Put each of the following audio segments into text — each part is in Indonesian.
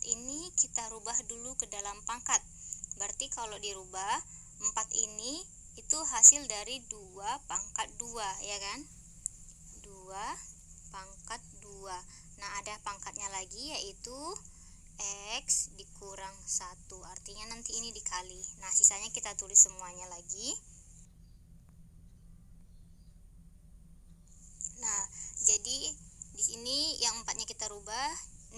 ini kita rubah dulu ke dalam pangkat. Berarti kalau dirubah 4 ini itu hasil dari 2 pangkat 2, ya kan? 2 pangkat 2. Nah, ada pangkatnya lagi yaitu X dikurang 1. Artinya nanti ini dikali. Nah, sisanya kita tulis semuanya lagi. Nah, jadi di sini yang 4-nya kita rubah,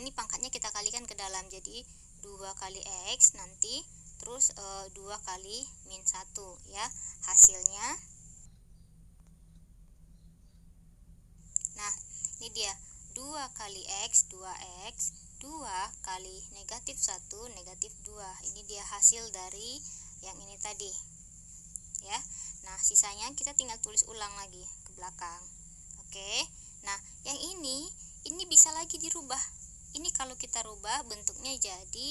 ini pangkatnya kita kalikan ke dalam. Jadi 2 kali X nanti terus 2 kali min 1, ya. Hasilnya, nah ini dia 2 kali X, 2X, 2 kali negatif 1, negatif 2. Ini dia hasil dari yang ini tadi, ya. Nah, sisanya kita tinggal tulis ulang lagi ke belakang. Oke. Nah, yang ini bisa lagi dirubah. Ini kalau kita rubah bentuknya jadi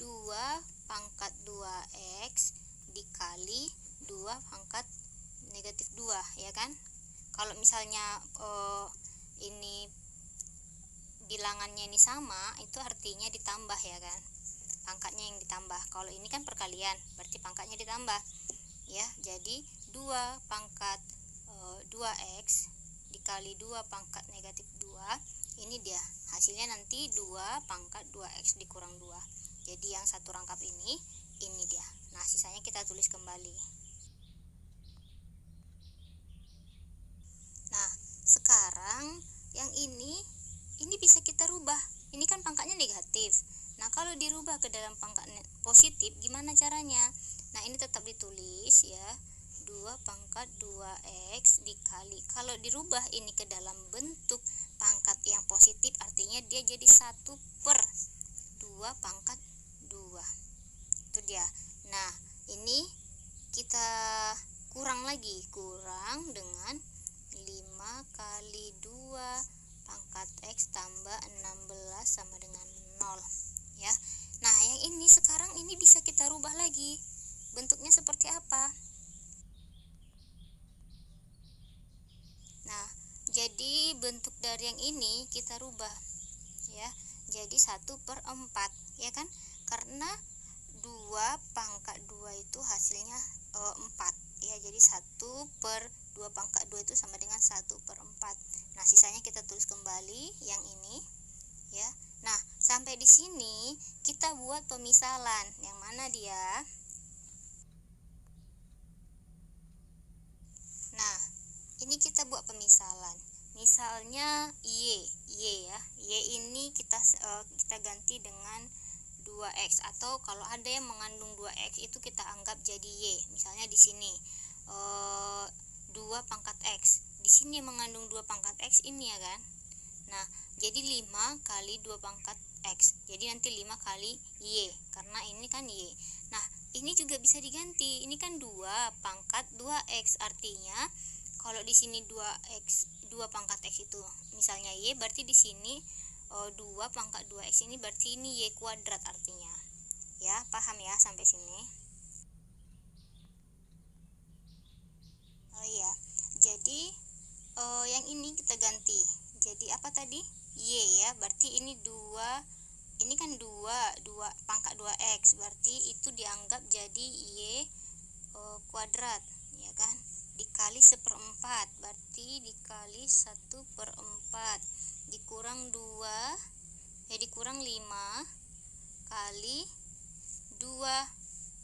2 pangkat 2X dikali 2 pangkat negatif 2, ya kan? Kalau misalnya ini bilangannya ini sama, itu artinya ditambah, ya kan? Pangkatnya yang ditambah. Kalau ini kan perkalian, berarti pangkatnya ditambah, ya. Jadi 2 pangkat 2X dikali 2 pangkat negatif 2, ini dia hasilnya nanti 2 pangkat 2X dikurang 2. Jadi yang satu rangkap ini dia. Nah, sisanya kita tulis kembali. Nah, sekarang yang ini bisa kita rubah. Ini kan pangkatnya negatif. Nah, kalau dirubah ke dalam pangkat positif, gimana caranya? Nah, ini tetap ditulis, ya. 2 pangkat 2X dikali, kalau dirubah ini ke dalam bentuk pangkat yang positif, artinya dia jadi 1 per 2 pangkat 2. Itu dia. Nah, ini kita kurang lagi, kurang dengan 5 kali 2 pangkat X tambah 16 sama dengan 0, ya. Nah, yang ini sekarang ini bisa kita rubah lagi. Bentuknya seperti apa? Nah, jadi bentuk dari yang ini kita rubah, ya. Jadi 1 per 4, ya kan? Karena 2 pangkat 2 itu hasilnya 4, ya. Jadi 1 per 2 pangkat 2 itu sama dengan 1 per 4. Nah, sisanya kita tulis kembali yang ini, ya. Nah, sampai di sini kita buat pemisalan. Yang mana dia? Nah, ini kita buat pemisalan. Misalnya Y ya. Y ini kita ganti dengan 2X, atau kalau ada yang mengandung 2X itu kita anggap jadi Y. Misalnya di sini 2 pangkat X. Di sini mengandung 2 pangkat X ini, ya kan? Nah, jadi 5 kali 2 pangkat X. Jadi nanti 5 kali Y, karena ini kan Y. Nah, ini juga bisa diganti. Ini kan 2 pangkat 2X, artinya kalau di sini 2X, 2 pangkat X itu misalnya Y, berarti di sini 2 pangkat 2X ini berarti ini Y kuadrat artinya. Ya, paham ya sampai sini? Oh iya. Jadi yang ini kita ganti. Jadi apa tadi? Y, ya. Berarti ini 2, ini kan 2 pangkat 2X, berarti itu dianggap jadi Y kuadrat, ya kan? Dikali 1/4, berarti dikali 1/4 dikurang 2, dikurang 5 kali 2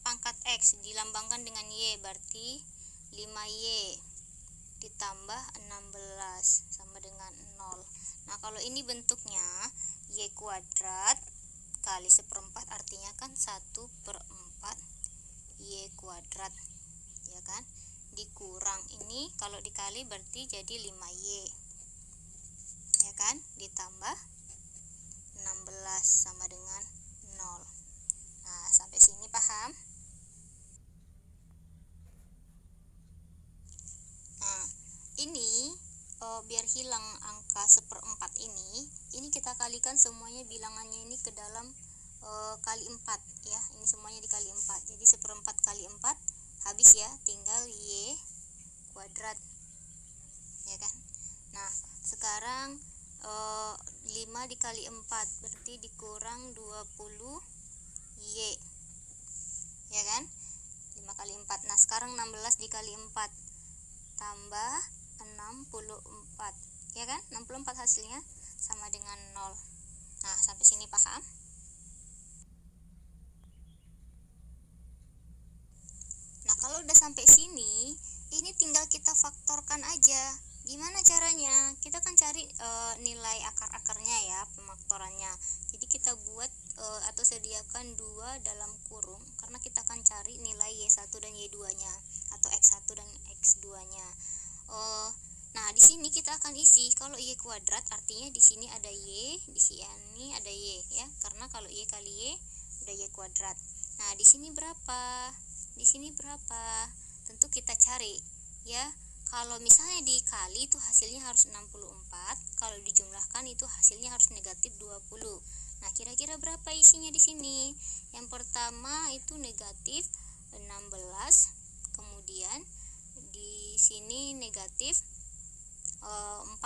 pangkat X dilambangkan dengan Y, berarti 5Y ditambah 16 sama dengan 0. Nah, kalau ini bentuknya Y kuadrat kali 1/4, artinya kan 1/4 Y kuadrat, ya kan? Dikurang ini, kalau dikali berarti jadi 5Y, ya kan? Ditambah 16 sama dengan 0. Nah, sampai sini paham? Nah, ini biar hilang angka 1/4 ini kita kalikan semuanya bilangannya ini ke dalam kali 4, ya. Ini semuanya dikali 4. Jadi 1/4 kali 4 habis, ya. Tinggal Y kuadrat, ya kan? Nah, sekarang 5 dikali 4 berarti dikurang 20Y, ya kan? 5 kali 4. Nah sekarang 16 dikali 4 tambah 64, ya kan? 64 hasilnya sama dengan 0. Nah sampai sini paham? Nah kalau udah sampai sini, ini tinggal kita faktorkan aja. Gimana caranya? Kita kan cari nilai akar-akarnya ya, pemfaktorannya. Jadi kita buat atau sediakan 2 dalam kurung, karena kita akan cari nilai Y1 dan Y2-nya, atau X1 dan X2-nya. Nah di sini kita akan isi kalau Y kuadrat, artinya di sini ada Y, di sini ada Y ya, karena kalau Y kali Y udah Y kuadrat. Nah di sini berapa? Di sini berapa? Tentu kita cari ya. Kalau misalnya dikali itu hasilnya harus 64, kalau dijumlahkan itu hasilnya harus negatif 20. Nah, kira-kira berapa isinya di sini? Yang pertama itu negatif 16, kemudian di sini negatif 4.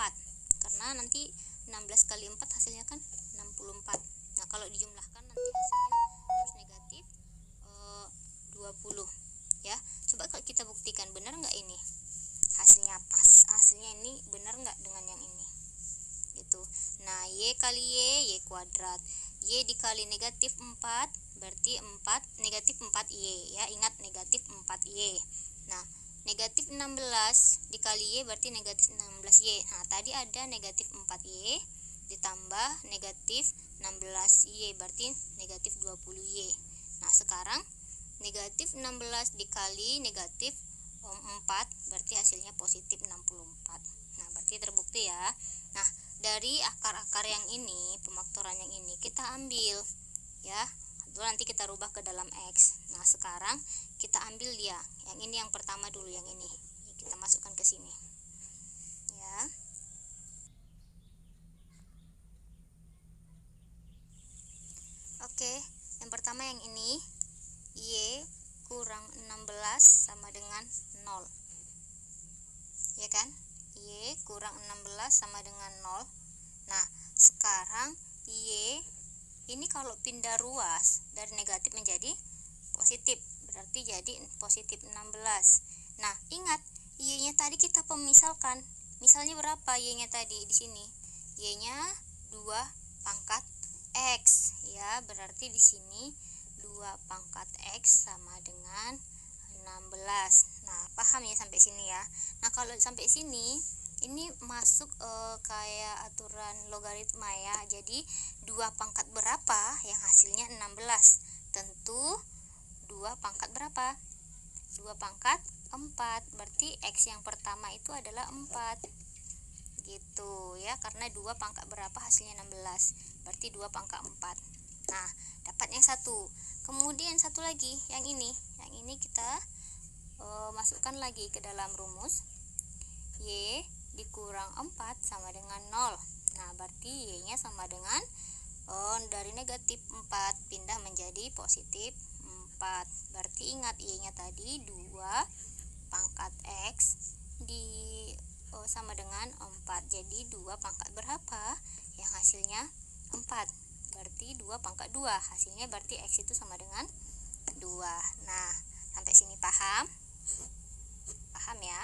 Karena nanti 16 kali 4 hasilnya kan 64. Nah, kalau dijumlahkan nanti hasilnya harus negatif 20 ya. Coba kalau kita buktikan benar nggak ini hasilnya pas, hasilnya ini benar nggak dengan yang ini gitu. Nah Y kali Y kuadrat, Y dikali negatif 4 berarti 4 negatif 4Y ya, ingat negatif 4Y. Nah negatif 16 dikali Y berarti negatif 16Y. Nah tadi ada negatif 4Y ditambah negatif 16Y berarti negatif 20Y. Nah sekarang negatif 16 dikali negatif 4 berarti hasilnya positif 64. Nah berarti terbukti ya. Nah dari akar-akar yang ini, pemfaktoran yang ini kita ambil ya, itu nanti kita rubah ke dalam X. Nah sekarang kita ambil dia, yang ini yang pertama dulu, yang ini kita masukkan ke sini ya. Oke, yang pertama yang ini Y kurang 16 sama dengan 0 ya kan, Y kurang 16 sama dengan 0. Nah sekarang Y ini kalau pindah ruas dari negatif menjadi positif berarti jadi positif 16. Nah ingat Y nya tadi kita pemisalkan, misalnya berapa Y nya tadi di sini? Y nya 2 pangkat X ya, berarti di sini 2 pangkat X sama dengan 16. Nah paham ya sampai sini ya. Nah kalau sampai sini ini masuk kayak aturan logaritma ya. Jadi 2 pangkat berapa yang hasilnya 16? Tentu 2 pangkat berapa? 2 pangkat 4. Berarti X yang pertama itu adalah 4 gitu ya, karena 2 pangkat berapa hasilnya 16, berarti 2 pangkat 4. Nah dapat yang satu. Kemudian satu lagi yang ini kita masukkan lagi ke dalam rumus. Y dikurang 4 sama dengan 0. Nah berarti Y nya sama dengan dari negatif 4 pindah menjadi positif 4. Berarti ingat Y nya tadi 2 pangkat X sama dengan 4. Jadi 2 pangkat berapa yang hasilnya 4? Berarti 2 pangkat 2 hasilnya, berarti X itu sama dengan 2. Nah sampai sini paham? Paham ya.